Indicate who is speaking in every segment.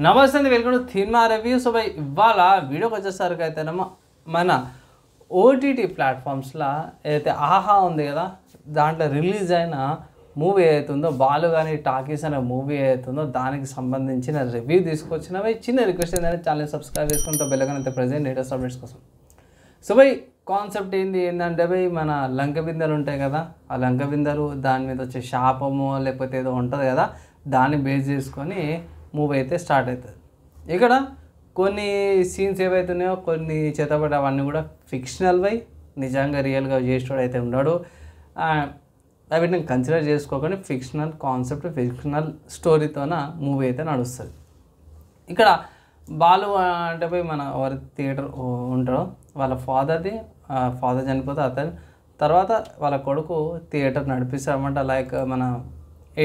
Speaker 1: నమస్తే అండి, welcome to cinema review. So by ఇవాళ వీడియోకి వచ్చేసరికి అయితేనేమో మన ఓటీటీ ప్లాట్ఫామ్స్లో ఏదైతే ఆహా ఉంది కదా, దాంట్లో రిలీజ్ అయిన మూవీ ఏదైతుందో బాలు కానీ టాకీస్ అనే మూవీ ఏదైతుందో దానికి సంబంధించిన రివ్యూ తీసుకొచ్చినవి. చిన్న రిక్వెస్ట్ ఏంటంటే ఛానల్ సబ్స్క్రైబ్ చేసుకుంటే బెల్ ఐకాన్ అయితే ప్రెజెంట్ లేటెస్ట్ అప్డేట్స్ కోసం. సో బై కాన్సెప్ట్ ఏంటంటే బై మన లంక బిందెలు ఉంటాయి కదా, ఆ లంక బిందెలు దాని మీద వచ్చే శాపము లేకపోతే ఏదో ఉంటుంది కదా, దాన్ని బేస్ చేసుకొని మూవీ అయితే స్టార్ట్ అవుతుంది. ఇక్కడ కొన్ని సీన్స్ ఏవైతున్నాయో కొన్ని చేతపడి అవన్నీ కూడా ఫిక్షనల్ వై, నిజంగా రియల్గా చేసేవాడు అయితే ఉన్నాడు. వీటిని కన్సిడర్ చేసుకోకుండా ఫిక్షనల్ కాన్సెప్ట్ ఫిక్షనల్ స్టోరీతోన మూవీ అయితే నడుస్తుంది. ఇక్కడ బాలు అంటే పోయి మన ఎవరి థియేటర్ ఉంటారో వాళ్ళ ఫాదర్ చనిపోతే అతను తర్వాత వాళ్ళ కొడుకు థియేటర్ నడిపిస్తారన్నమాట. లైక్ మన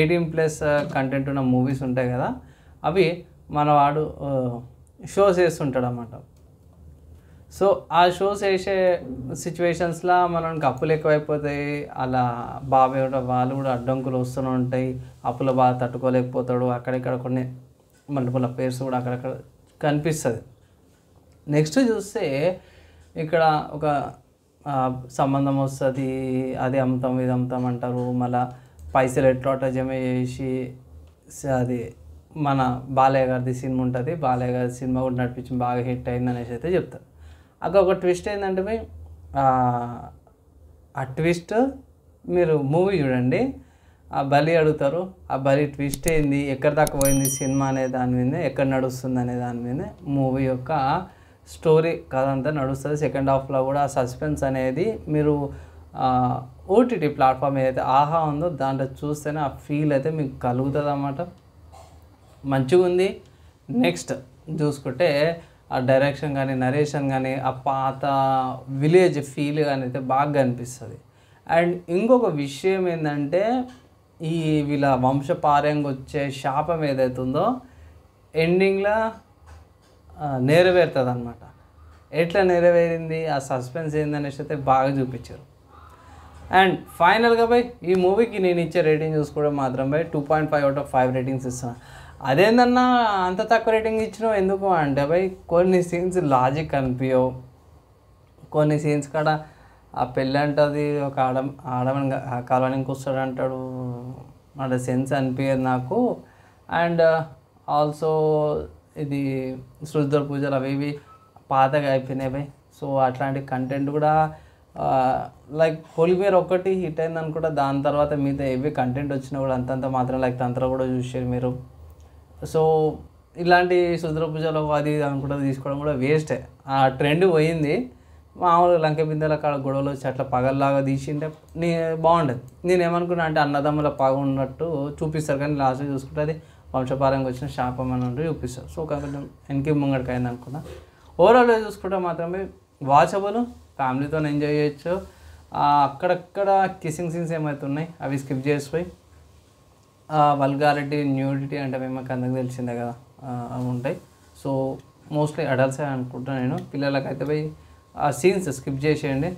Speaker 1: 18+ కంటెంట్ ఉన్న మూవీస్ ఉంటాయి కదా, అవి మనవాడు షోస్ వేస్తుంటాడు అన్నమాట. సో ఆ షోస్ వేసే సిచ్యువేషన్స్లో మనకి అప్పులు ఎక్కువైపోతాయి. అలా బాబాయ్ కూడా వాళ్ళు కూడా అడ్డంకులు వస్తూనే ఉంటాయి. అప్పుల బాగా తట్టుకోలేకపోతాడు. అక్కడిక్కడ కొన్ని మల్టిపుల్ అఫైర్స్ కూడా అక్కడక్కడ కనిపిస్తుంది. నెక్స్ట్ చూస్తే ఇక్కడ ఒక సంబంధం వస్తుంది, అది అమ్ముతాం ఇది అమ్ముతాం అంటారు. మళ్ళీ పైసలు ఎట్లా జమ చేసి అది మన బాలయ్య గారిది సినిమా ఉంటుంది, బాలయ్య గారి సినిమా కూడా నడిపించి బాగా హిట్ అయింది అనేసి అయితే చెప్తారు. అక్కడ ఒక ట్విస్ట్ ఏంటంటే పోయి ఆ ట్విస్ట్ మీరు మూవీ చూడండి, ఆ బలి అడుగుతారు. ఆ బలి ట్విస్ట్ ఏంది, ఎక్కడి దాకా పోయింది సినిమా అనే దాని మీద, ఎక్కడ నడుస్తుంది అనే దాని మీద మూవీ యొక్క స్టోరీ కథ అంతా నడుస్తుంది. సెకండ్ హాఫ్లో కూడా ఆ సస్పెన్స్ అనేది మీరు ఓటీటీ ప్లాట్ఫామ్ ఏదైతే ఆహా ఉందో దాంట్లో చూస్తేనే ఆ ఫీల్ అయితే మీకు కలుగుతుంది అన్నమాట. మంచిగా ఉంది. నెక్స్ట్ చూసుకుంటే ఆ డైరెక్షన్ కానీ నరేషన్ కానీ ఆ పాత విలేజ్ ఫీల్ కానీ అయితే బాగా అనిపిస్తుంది. అండ్ ఇంకొక విషయం ఏంటంటే ఈ వీళ్ళ వంశపార్యంగా వచ్చే శాపం ఏదైతుందో ఎండింగ్లో నెరవేరుతుంది అన్నమాట. ఎట్లా నెరవేరింది, ఆ సస్పెన్స్ ఏందనేసి అయితే బాగా చూపించారు. అండ్ ఫైనల్గా బై ఈ మూవీకి నేను ఇచ్చే రేటింగ్ చూసుకోవడం మాత్రం బై 2.5/5 రేటింగ్స్ ఇస్తున్నాను. అదేందన్నా అంత తక్కువ రేటింగ్ ఇచ్చినావు ఎందుకు అంటే బై కొన్ని సీన్స్ లాజిక్ అనిపించవు. కొన్ని సీన్స్ కాడ ఆ పెళ్ళి అంటుంది, ఒక ఆడమని కలవడానికి వస్తాడు అంటాడు, అంటే సెన్స్ అనిపించదు నాకు. అండ్ ఆల్సో ఇది సృజుల పూజలు అవి ఇవి పాతగా అయిపోయినాయి బై. సో అట్లాంటి కంటెంట్ కూడా లైక్ పొలిమేర ఒక్కటి హిట్ అయింది అనుకుంటా. దాని తర్వాత మిగతా ఏవి కంటెంట్ వచ్చినా కూడా అంతంత మాత్రం లైక్ తంత్ర కూడా చూసారు మీరు. సో ఇలాంటి సృజుల పూజలు అది అనుకుంటా తీసుకోవడం కూడా వేస్టే. ఆ ట్రెండ్ పోయింది. మామూలుగా లంక బిందెల కాడ గొడవలు వచ్చి అట్లా పగల్లాగా తీసింటే బాగుండేది. నేను ఏమనుకున్నా అంటే అన్నదమ్ముల పగ ఉన్నట్టు చూపిస్తారు, కానీ లాస్ట్ చూసుకుంటే అది వంశపారంగా వచ్చిన శాపం అని ఉంటే చూపిస్తారు. సో కొంచెం వెనక్కి ముంగడికి అయింది అనుకున్నా. ఓవరాల్గా చూసుకుంటే మాత్రమే వాచబుల్, ఫ్యామిలీతో ఎంజాయ్ చేయొచ్చు. అక్కడక్కడ కిస్సింగ్ సీన్స్ ఏమవుతున్నాయి అవి స్కిప్ చేసిపోయి వల్గారిటీ న్యూడిటీ అంటే మేము అందరికి తెలిసిందే కదా అవి ఉంటాయి. సో మోస్ట్లీ అడల్ట్సే అనుకుంటున్నాను నేను. పిల్లలకైతే పోయి ఆ సీన్స్ స్కిప్ చేసేయండి.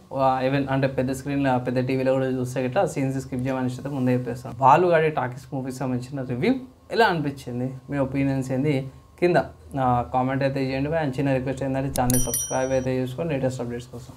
Speaker 1: ఈవెన్ అంటే పెద్ద స్క్రీన్లో పెద్ద టీవీలో కూడా చూస్తే గిట్లా ఆ సీన్స్ స్కిప్ చేయమని అయితే ముందే చెప్పేస్తాను. బాలు గాడి టాకీస్ మూవీకి సంబంధించిన రివ్యూ ఎలా అనిపించింది, మీ ఒపీనియన్స్ ఏంది కింద కామెంట్ అయితే చేయండి. అండ్ చిన్న రిక్వెస్ట్ ఏంటంటే ఛానల్ సబ్స్క్రైబ్ అయితే చేసుకొని లేటెస్ట్ అప్డేట్స్ కోసం.